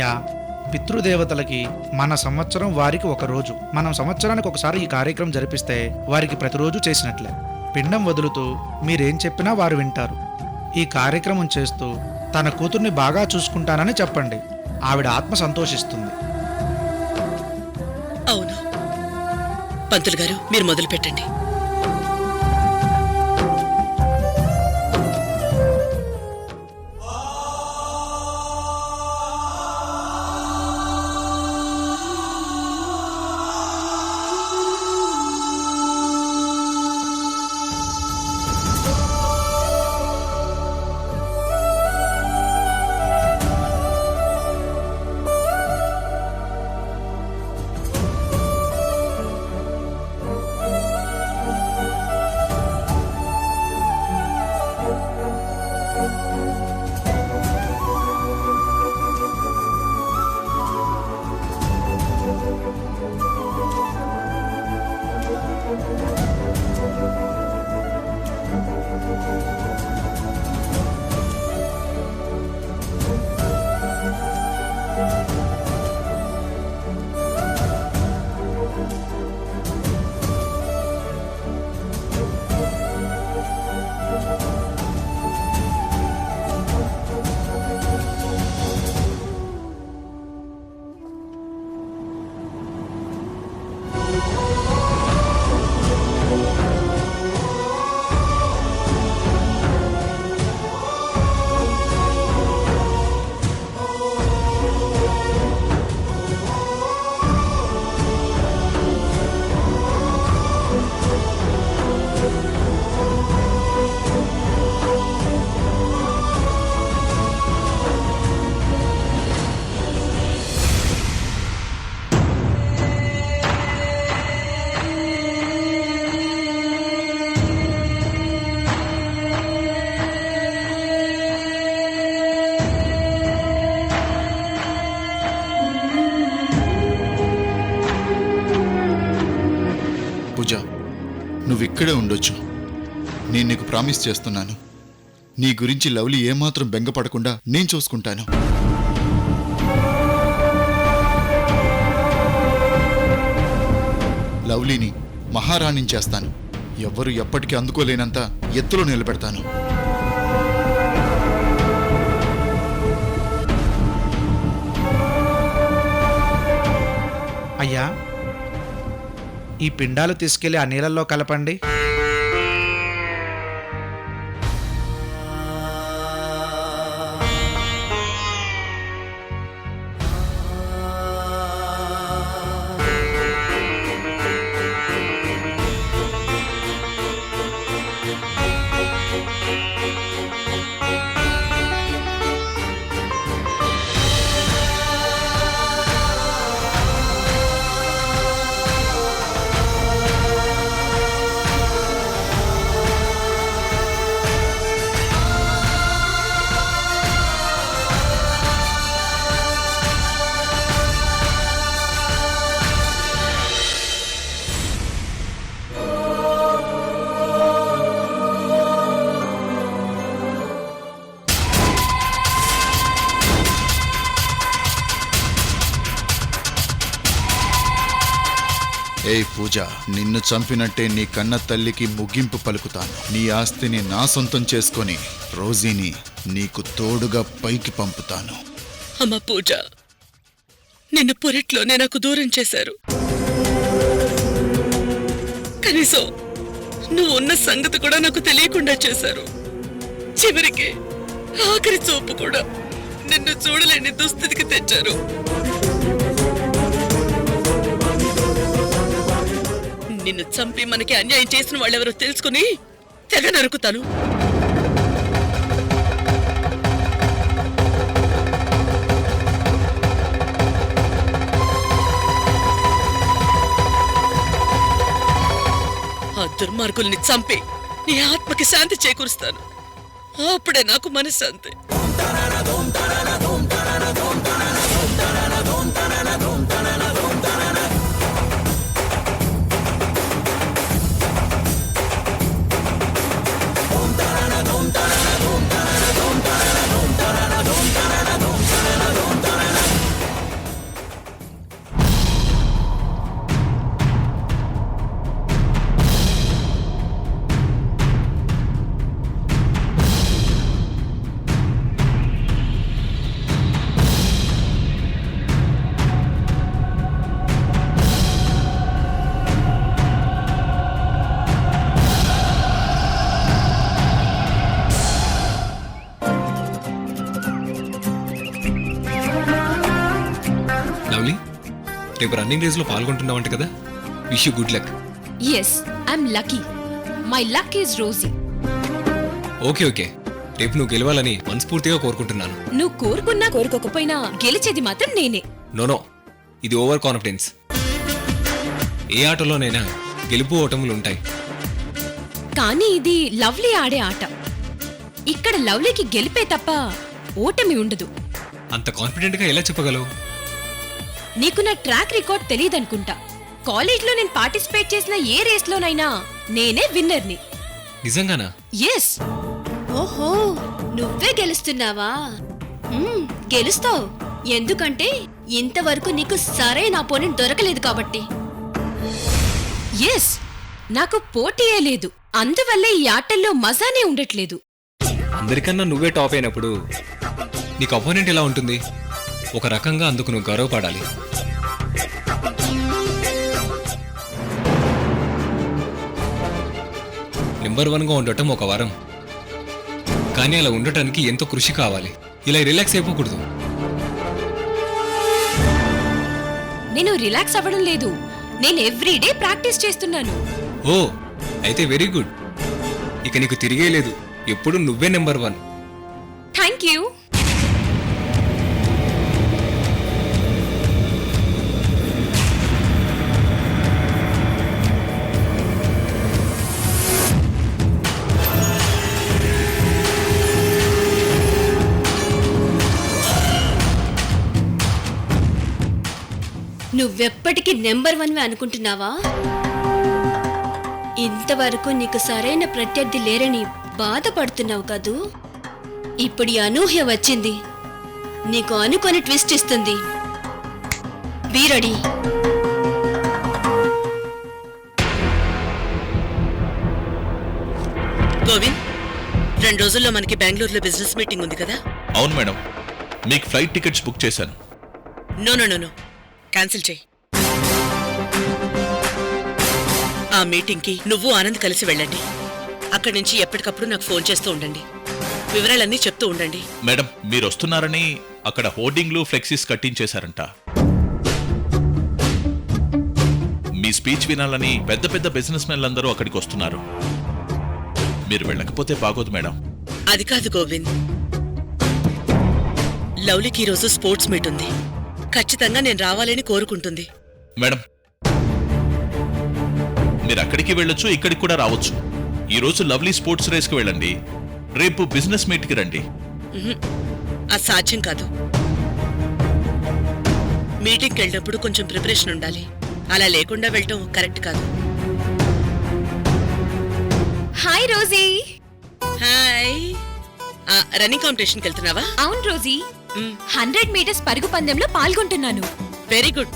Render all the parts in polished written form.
అయ్యా, పితృదేవతలకి మన సంవత్సరం వారికి ఒక రోజు. మనం సంవత్సరానికి ఒకసారి ఈ కార్యక్రమం జరిపిస్తే వారికి ప్రతిరోజు చేసినట్లే. పిండం వదులుతూ మీరేం చెప్పినా వారు వింటారు. ఈ కార్యక్రమం చేస్తూ తన కూతుర్ని బాగా చూసుకుంటానని చెప్పండి. ఆవిడ ఆత్మ సంతోషిస్తుంది. అవును పంతులు గారు, మీరు మొదలు పెట్టండి. పూజ, నువ్విక్కడే ఉండొచ్చు. నేను నీకు ప్రామిస్ చేస్తున్నాను. నీ గురించి లవ్లీ ఏమాత్రం బెంగపడకుండా నేను చూసుకుంటాను. లవ్లీని మహారాణిని చేస్తాను. ఎవ్వరూ ఎప్పటికీ అందుకోలేనంత ఎత్తులో నిలబెడతాను. అయ్యా, ఈ పిండాలు తీసుకెళ్లి ఆ నీళ్ళల్లో కలపండి. ఏయ్ పూజ, నిన్ను చంపినట్టే నీ కన్న తల్లికి ముగింపు పలుకుతాను. నీ ఆస్తిని నా సొంతం చేసుకొని రోజీని నీకు తోడుగా పైకి పంపుతాను. అమ్మ పూజ, నిన్ను పొరిట్లోనే నాకు దూరం చేశారు. కనీసం నువ్వు ఉన్న సంగతి కూడా నాకు తెలియకుండా చేశారు. చివరికి ఆఖరి చూపు కూడా నిన్ను చూడలేని దుస్థితికి తెచ్చారు. నిన్ను చంపి మనకి అన్యాయం చేసిన వాళ్ళెవరో తెలుసుకుని తెగ నరుకుతాను. ఆ దుర్మార్గుల్ని చంపి నీ ఆత్మకి శాంతి చేకూరుస్తాను. అప్పుడే నాకు మనశ్శాంతి. రేపు రన్నింగ్ రేస్ లో పాల్గొంటున్నావంట కదా, wish you good luck. Yes I'm lucky. My luck is Rosie. Okay okay, రేపు నువ్వు గెలవాలని మనస్ఫూర్తిగా కోరుకుంటున్నాను. నువ్వు కోరుకున్నా కోరుకోకపోయినా గెలిచేది మాత్రం నేనే. నో, ఇది ఓవర్ కాన్ఫిడెన్స్. ఏ ఆటలోనైనా గెలుపు ఓటములు ఉంటాయి. కానీ ఇది లవ్లీ ఆడే ఆట. ఇక్కడ లవ్లీకి గెలిపే తప్ప ఓటమి ఉండదు. అంత కాన్ఫిడెంట్ గా ఎలా చెప్పగలవు? నీకు నా ట్రాక్ రికార్డ్ తెలియదనుకుంటా. కాలేజ్లో నేను పార్టిసిపేట్ చేసిన ఏ రేస్లోనైనా నేనే విన్నర్ని. నిజంగానా? ఎస్. ఓహో, నువ్వే గెలుస్తున్నావా? గెలుస్తావు. ఎందుకంటే ఇంతవరకు నీకు సరైన అపోనెంట్ దొరకలేదు కాబట్టి. ఎస్, నాకు పోటీయే లేదు. అందువల్లే ఈ ఆటల్లో మజానే ఉండట్లేదు. అందరికన్నా నువ్వే టాప్ అయినప్పుడు నీకు అపోనెంట్ ఎలా ఉంటుంది? ఒక రకంగా అందుకు నువ్వు గర్వపడాలి. నెంబర్ 1గా ఉండటం ఒక వరం, కానీ అలా ఉండటానికి ఎంతో కృషి కావాలి. ఇలా రిలాక్స్ అయిపోకూడదు. నేను రిలాక్స్ అవ్వడం లేదు. నేను ఎవ్రీడే ప్రాక్టీస్ చేస్తున్నాను. ఓ, అయితే వెరీ గుడ్. ఇక నీకు తిరిగే లేదు. ఎప్పుడు నువ్వే నెంబర్ 1. Thank you. నువ్వెప్పటికీ నెంబర్ 1 అనుకుంటున్నావా? ఇంతవరకు నీకు సరైన ప్రత్యర్థి లేరని బాధపడుతున్నావు కదూ. ఇప్పుడు ఈ అనూహ్య వచ్చింది, నీకు అనుకొని ట్విస్ట్ ఇస్తుంది. Be ready. గోవింద్, 2 రోజుల్లో మనకి బెంగళూరులో బిజినెస్ మీటింగ్ ఉంది కదా? అవును మేడం, మీకు ఫ్లైట్ టికెట్స్ బుక్ చేశాను. నో, క్యాన్సిల్ చేయి. ఆ మీటింగ్కి నువ్వు ఆనంద్ కలిసి వెళ్ళండి. అక్కడి నుంచి ఎప్పటికప్పుడు నాకు ఫోన్ చేస్తూ ఉండండి. వివరాలన్నీ చెప్తూ ఉండండి. మేడం, మీరు వస్తున్నారని అక్కడ హోర్డింగ్లు ఫ్లెక్సీస్ కట్టించేశారంట. మీ స్పీచ్ వినాలని పెద్ద పెద్ద బిజినెస్ మెన్లందరూ అక్కడికి వస్తున్నారు. మీరు వెళ్ళకపోతే బాగోదు మేడం. అది కాదు గోవింద్, లవ్లీకి ఈరోజు స్పోర్ట్స్ మీట్ ఉంది. ఖచ్చితంగా నేను రావాలని కోరుకుంటుంది. మేడం, మీరు అక్కడికి వెళ్ళొచ్చు, ఇక్కడికి కూడా రావచ్చు. ఈరోజు లవ్లీ స్పోర్ట్స్ రేస్కి వెళ్ళండి, రేపు బిజినెస్ మీట్కి రండి. అది సాధ్యం కాదు. మీటింగ్కి వెళ్ళినప్పుడు కొంచెం ప్రిపరేషన్ ఉండాలి. అలా లేకుండా వెళ్ళటం కరెక్ట్ కాదు. Hi Rosie. హాయ్. రన్నింగ్ కాంపిటీషన్కి వెళ్తున్నావా? అవును రోజీ, 100 మీటర్స్ పరుగు పందెంలో పాల్గొంటున్నాను. Very good.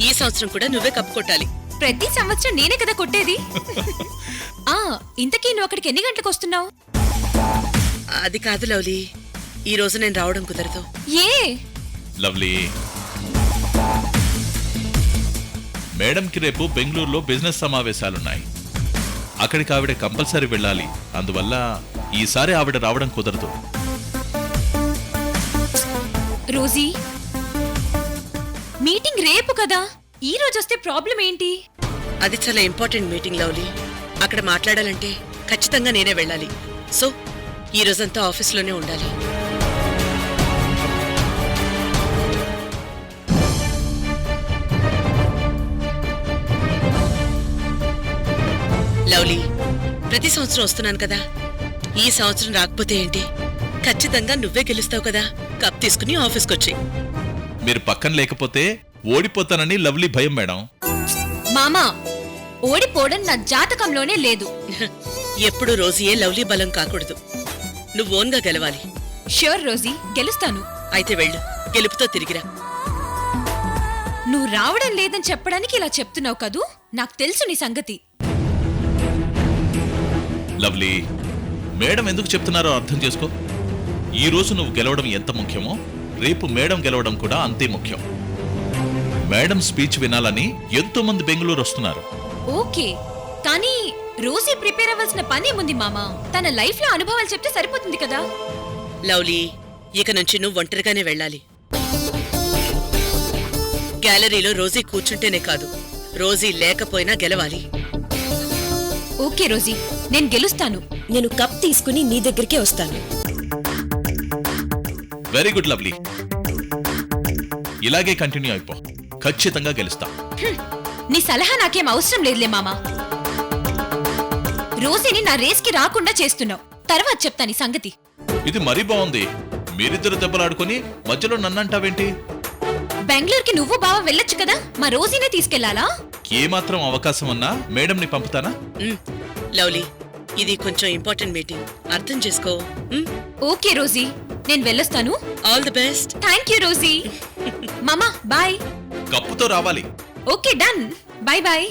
ఈ సంవత్సరం కూడా నువ్వే కప్పు కొట్టాలి. ప్రతి సంవత్సరం నేనే కదా కొట్టేది. ఇంతకీ నువ్వు అక్కడికి ఎన్ని గంటలకు వస్తున్నావు? అది కాదు లవ్లీ, ఈ రోజు నేను రావడం కుదరదు. ఏ? లవ్లీ, మేడంకి రేపు బెంగళూరులో బిజినెస్ సమావేశాలున్నాయి. అక్కడికి ఆవిడ కంపల్సరీ వెళ్ళాలి. అందువల్ల ఈసారి ఆవిడ రావడం కుదరదు. రోజీ, మీటింగ్ రేపు కదా, ఈ రోజు వస్తే ప్రాబ్లం ఏంటి? అది చాలా ఇంపార్టెంట్ మీటింగ్ లవ్లీ. అక్కడ మాట్లాడాలంటే ఖచ్చితంగా నేనే వెళ్ళాలి. సో ఈ రోజంతా ఆఫీస్లోనే ఉండాలి. లవ్లీ, ప్రతి సంవత్సరం వస్తున్నాను కదా, ఈ సంవత్సరం రాకపోతే ఏంటి? ఖచ్చితంగా నువ్వే గెలుస్తావు కదా. కప్ తీసుకుని ఆఫీస్కి వచ్చి. మీరు పక్కన లేకపోతే ఓడిపోతానని లవ్లీ భయం మేడం. మామా, ఓడిపోవడం నా జాతకంలోనే లేదు. ఎప్పుడు రోజీయే లవ్లీ బలం కాకూడదు. నువ్వు ఓన్గా గెలవాలి. ష్యూర్ రోజీ, గెలుస్తాను. అయితే వెళ్ళు, గెలుపుతో తిరిగిరా. నువ్వు రావడం లేదని చెప్పడానికి ఇలా చెప్తున్నావు కదూ, నాకు తెలుసు నీ సంగతి. లవ్లీ, మేడం ఎందుకు చెప్తున్నారో అర్థం చేసుకో. ఈ రోజు నువ్వు గెలవడం ఎంత ముఖ్యమో రేపు మేడం గెలవడం కూడా అంతే ముఖ్యం. మేడం స్పీచ్ వినాలని ఎంతో మంది బెంగళూరు వస్తున్నారు. ఓకే, కానీ రోజీ ప్రిపేర్ అవ్వాల్సిన పనేముంది మామా? తన లైఫ్ లో అనుభవాలు చెప్తే సరిపోతుంది కదా. లవ్లీ, ఇక నుంచి నువ్వు ఒంటరిగానే వెళ్ళాలి. గ్యాలరీలో రోజీ కూర్చుంటేనే కాదు, రోజీ లేకపోయినా గెలవాలి. ఓకే రోజీ, నేను గెలుస్తాను. నేను కప్ తీసుకుని నీ దగ్గరికే వస్తాను. వెరీ గుడ్ లవ్లీ, ఇలాగే కంటిన్యూ అయిపో, ఖచ్చితంగా గెలుస్తా. నీ సలహా నాకేం అవసరం లేదులే మామా. రోజీని నా రేస్కి రాకుండా చేస్తున్నావు, తర్వాత చెప్తాను ఈ సంగతి. ఇది మరీ బాగుంది. మీరిద్దరు దెబ్బలాడుకొని మధ్యలో నన్నంటావేంటి? బెంగళూరుకి నువ్వు బావ వెళ్ళొచ్చు కదా, మా రోజీనే తీసుకెళ్లాలా? ఏమాత్రం అవకాశం ఉన్నా మేడంని పంపుతానా? లవ్లీ, ఇది కొంచెం ఇంపార్టెంట్ మీటింగ్, అర్థం చేసుకో. ఓకే రోజీ, నేను వెళ్ళొస్తాను. All the best. Thank you Rosie. మామా బాయ్. కప్పుతో రావాలి. Okay done, bye bye.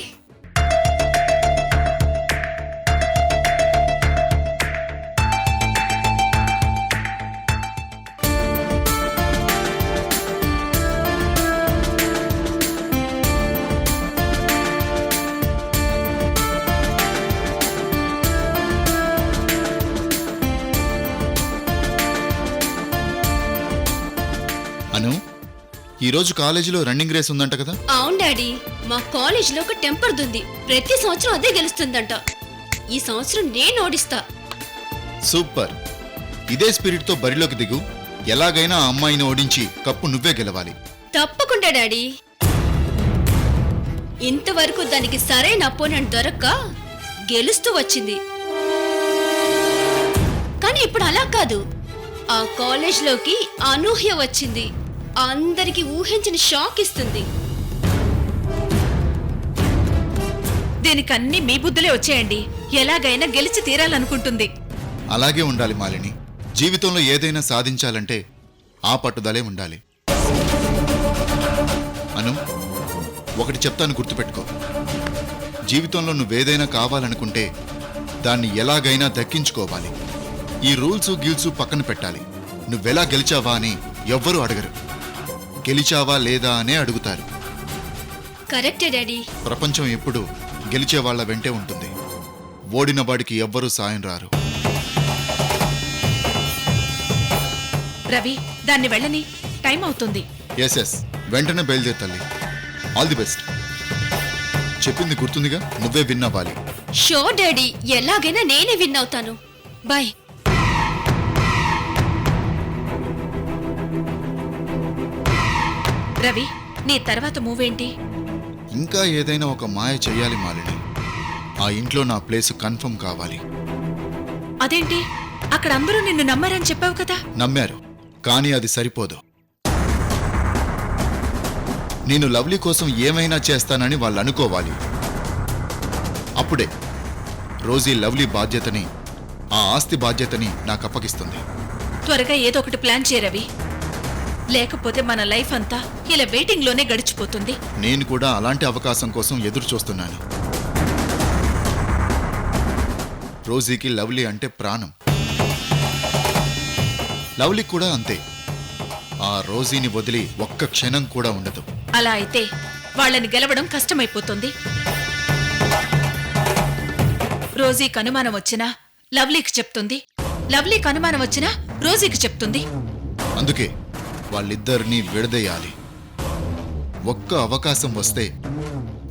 Anu, ఈరోజు కాలేజీలో రన్నింగ్ రేస్ ఉందంట కదా? అవును డాడీ, మా కాలేజీలో ఒక టెంపర్ది ఉంది. ప్రతి సంవత్సరం అదే గెలుస్తుందంట. ఈ సంవత్సరం నేను ఓడిస్తా. సూపర్, ఇదే స్పిరిట్తో బరిలోకి దిగు. ఎలాగైనా ఆ అమ్మాయిని ఓడించి కప్పు నువ్వే గెలవాలి. తప్పకుండా డాడీ. ఇంతవరకు దానికి సరైన అపోనెంట్ దొరక్క గెలుస్తూ వచ్చింది. కానీ ఇప్పుడు అలా కాదు. ఆ కాలేజ్లోకి అనూహ్య వచ్చింది. అందరికి ఊహించిన షాక్ ఇస్తుంది. దీనికన్నీ మీ బుద్ధులే వచ్చేయండి. ఎలాగైనా గెలిచి తీరాలనుకుంటుంది. అలాగే ఉండాలి మాలిని. జీవితంలో ఏదైనా సాధించాలంటే ఆ పట్టుదలే ఉండాలి. అను, ఒకటి చెప్తాను, గుర్తుపెట్టుకో. జీవితంలో నువ్వేదైనా కావాలనుకుంటే దాన్ని ఎలాగైనా దక్కించుకోవాలి. ఈ రూల్సు గీల్సు పక్కన పెట్టాలి. నువ్వెలా గెలిచావా అని ఎవ్వరూ అడగరు. గెలిచావా లేదా అనే అడుగుతారు. కరెక్టే డాడీ. ప్రపంచం ఎప్పుడు గెలిచే వాళ్ళ వెంటే ఉంటుంది. ఓడిన వాడికి ఎవ్వరూ సాయం రారు. రవి, దాన్ని వెళ్ళని, టైం అవుతుంది. ఎస్, వెంటనే బయలుదేరు తల్లి. All the best. చెప్పింది గుర్తుందిగా, నువ్వే విన్ అవ్వాలి. షో డాడీ, ఎలాగైనా నేనే విన్ అవుతాను. బాయ్. రవి, నీ తర్వాత మూవ్ ఏంటి? ఇంకా ఏదైనా ఒక మాయ చెయ్యాలి మాలిని. ఆ ఇంట్లో నా ప్లేస్ కన్ఫర్మ్ కావాలి. అదేంటి, అక్కడ అందరూ నిన్ను నమ్మారని చెప్పావు కదా? నమ్మారు, కానీ అది సరిపోదు. నేను లవ్లీ కోసం ఏమైనా చేస్తానని వాళ్ళు అనుకోవాలి. అప్పుడే రోజీ లవ్లీ బాధ్యతని, ఆ ఆస్తి బాధ్యతని నాకు అప్పగిస్తుంది. త్వరగా ఏదో ఒకటి ప్లాన్ చేయ రవి, లేకపోతే మన లైఫ్ అంతా ఇలా వెయిటింగ్ లోనే గడిచిపోతుంది. నేను కూడా అలాంటి అవకాశం కోసం ఎదురు చూస్తున్నాను. రోజీకి లవ్లీ అంటే ప్రాణం. లవ్లీ కూడా అంతే. ఆ రోజీని వదిలి ఒక్క క్షణం కూడా ఉండదు. అలా అయితే వాళ్ళని గెలవడం కష్టమైపోతుంది. రోజీకి అనుమానం వచ్చినా లవ్లీకి చెప్తుంది, లవ్లీకి అనుమానం వచ్చినా రోజీకి చెప్తుంది. అందుకే వాళ్ళిద్దరినీ విడదీయాలి. ఒక్క అవకాశం వస్తే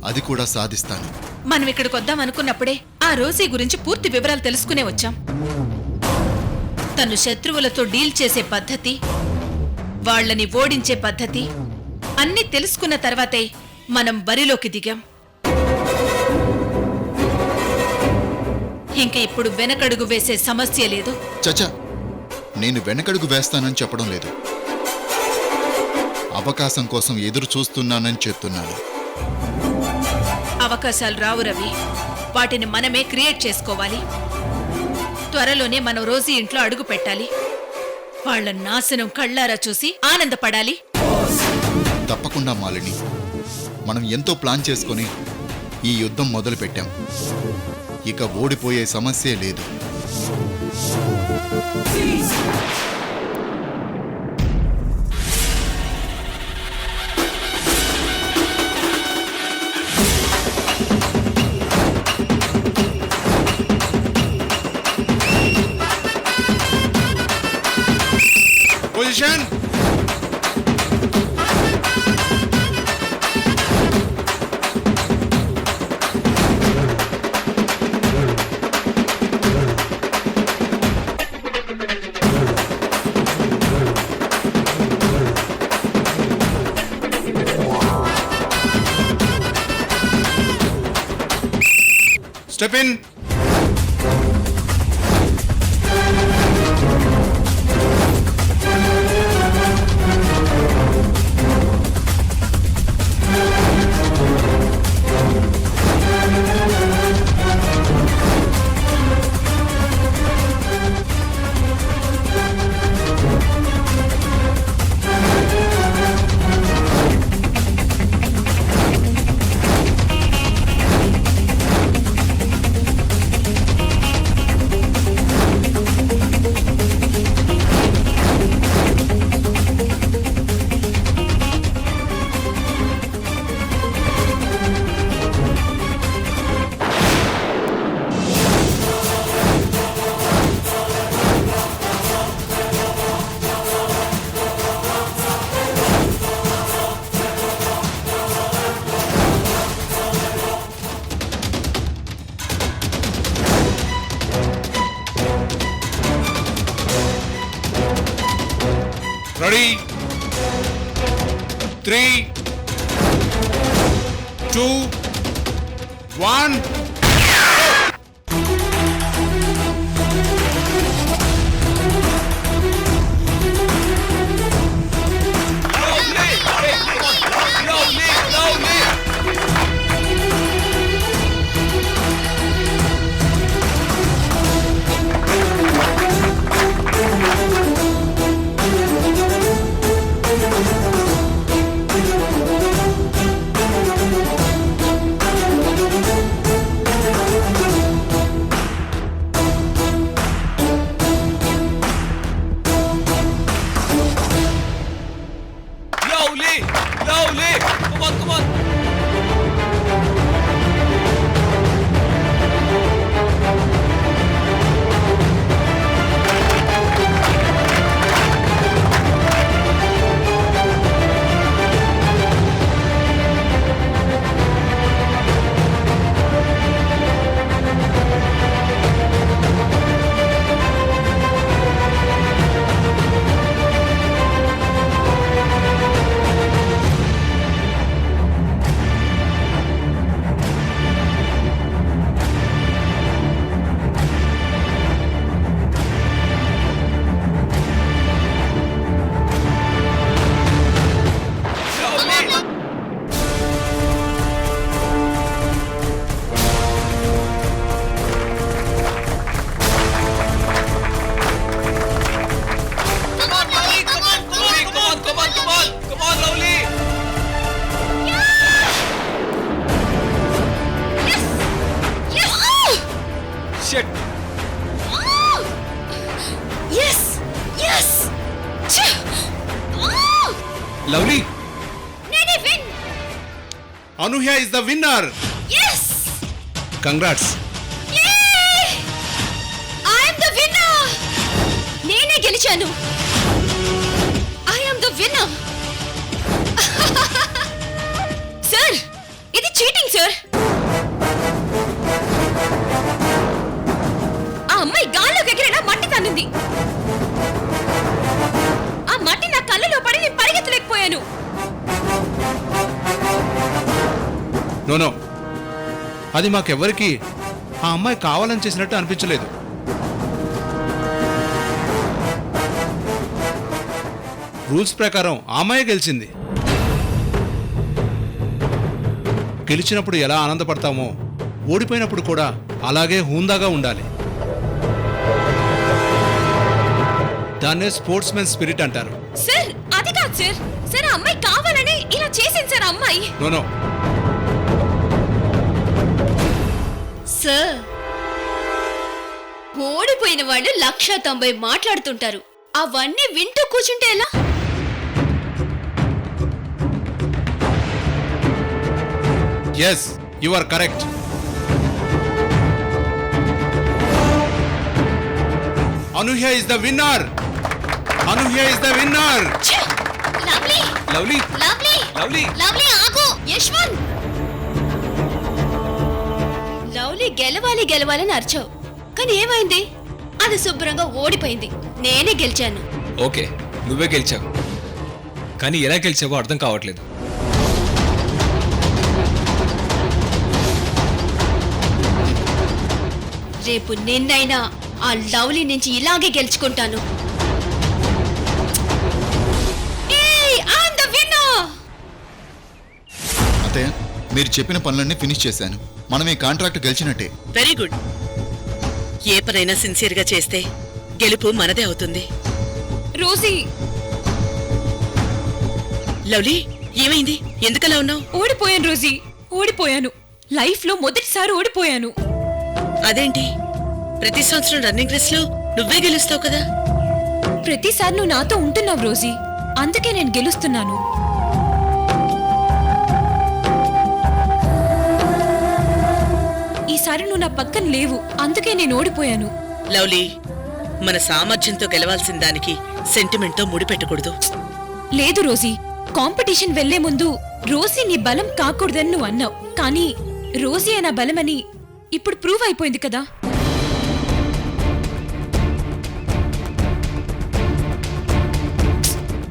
అది కూడా సాధిస్తాను. మనం ఇక్కడికి వద్దాం అనుకున్నప్పుడే ఆ రోజీ గురించి పూర్తి వివరాలు తెలుసుకునే వచ్చాం. తను శత్రువులతో డీల్ చేసే పద్ధతి, వాళ్ళని ఓడించే పద్ధతి అన్నీ తెలుసుకున్న తర్వాతే మనం బరిలోకి దిగాం. ఇంక ఇప్పుడు వెనకడుగు వేసే సమస్య లేదు. చచా, నేను వెనకడుగు వేస్తానని చెప్పడం లేదు. అవకాశం కోసం ఎదురు చూస్తున్నానని చెప్తున్నాను. అవకాశాలు రావు రవి, వాటిని మనమే క్రియేట్ చేసుకోవాలి. త్వరలోనే మనం రోజీ ఇంట్లో అడుగు పెట్టాలి. వాళ్ళ నాశనం కళ్ళారా చూసి ఆనందపడాలి. తప్పకుండా మాలిని. మనం ఎంతో ప్లాన్ చేసుకొని ఈ యుద్ధం మొదలు పెట్టాం. ఇక ఓడిపోయే సమస్యే లేదు. Position. Step in. Ready? 3, 2, 1. Lovely. Anuhya is the winner. Yes. Congrats. Yay! I am the winner. నేనే గెలిచాను. I am the winner. Sir, ఇది చీటింగ్ సార్. ఆ అమ్మాయి గాల్లోకి ఎగిరేలా మట్టి తన్నింది. ఆ మట్టి నా కళ్ళలో పడి నేను పరిగెత్తలేకపోయాను. నో అది మాకెవ్వరికి ఆ అమ్మాయి కావాలని చేసినట్టు అనిపించలేదు. రూల్స్ ప్రకారం ఆ అమ్మాయి గెలిచింది. గెలిచినప్పుడు ఎలా ఆనందపడతామో ఓడిపోయినప్పుడు కూడా అలాగే హూందాగా ఉండాలి. దాన్నే స్పోర్ట్స్ మెన్ స్పిరిట్ అంటారు. సార్, అది కాదు సార్. సార్, ఆ అమ్మాయి కావాలని ఇలా చేసింది సార్. అమ్మాయి నో సార్, ఓడిపోయిన వాళ్ళు 190 మాట్లాడుతుంటారు. అవన్నీ వింటూ కూర్చుంటే ఎలా? yes you are correct. Anuhya is the winner. Anuhya is the winner. Lovely lovely lovely lovely lovely ఆగు. యశ్వంత్, లవ్లీ గెలవాలని అరిచావు, కానీ ఏమైంది? అది శుభ్రంగా ఓడిపోయింది. నేనే గెలిచాను. ఓకే, నువ్వే గెలిచావు, కానీ ఎలా గెలిచావో అర్థం కావట్లేదు. రేపు నిన్నైనా ఆ లవ్లీ నుంచి ఇలాగే గెలుచుకుంటాను. ఏయ్, I'm the winner! అత్తయ్య మీరు చెప్పిన పనులన్నీ ఫినిష్ చేశాను. మనం ఈ కాంట్రాక్ట్ గెలిచినట్టే. Very good. ఏ పనైనా సిన్సియర్గా చేస్తే గెలుపు మనదే అవుతుంది. రోజీ, లవ్లీ, ఏమైంది? ఎందుకలా ఉన్నావు? ఓడిపోయాను రోజీ, ఓడిపోయాను. లైఫ్ లో మొదటిసారి ఓడిపోయాను. అదేంటి? ప్రతి సంవత్సరం రన్నింగ్ రేస్ లో నువ్వే గెలుస్తావు కదా. ప్రతిసారి నువ్వు నాతో ఉంటున్నావు రోజీ, అందుకే నేను గెలుస్తున్నాను. ఈసారి నువ్వు నా పక్కన లేవు, అందుకే నేను ఓడిపోయాను. లవ్లీ, మన సామర్థ్యంతో గెలవాల్సిన దానికి సెంటిమెంట్తో ముడిపెట్టకూడదు. లేదు రోజీ, కాంపిటీషన్ వెళ్లే ముందు రోజీ నీ బలం కాకూడదని నువ్వు అన్నావు, కానీ రోజీ నా బలమని ఇప్పుడు ప్రూవ్ అయిపోయింది కదా.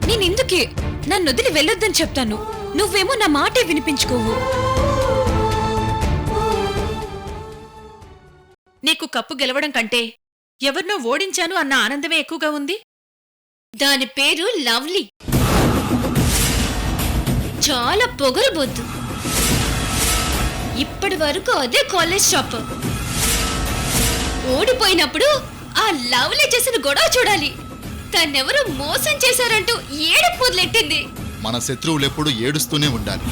నేనెందుకే నన్ను వదిలి వెళ్ళొద్దని చెప్తాను, నువ్వేమో నా మాటే వినిపించుకోవు. నీకు కప్పు గెలవడం కంటే ఎవరినో ఓడించాను అన్న ఆనందమే ఎక్కువగా ఉంది. దాని పేరు లవ్లీ. చాలా పొగరబోద్దు. ఇప్పటి వరకు అదే కాలేజ్ షాప్. ఓడిపోయినప్పుడు ఆ లవ్లీ చేసిన గొడవ చూడాలి. తన్నెవరో మోసం చేశారంటూ ఏడుపు మొదలెట్టింది. మన శత్రువులు ఎప్పుడు ఏడుస్తూనే ఉండాలి.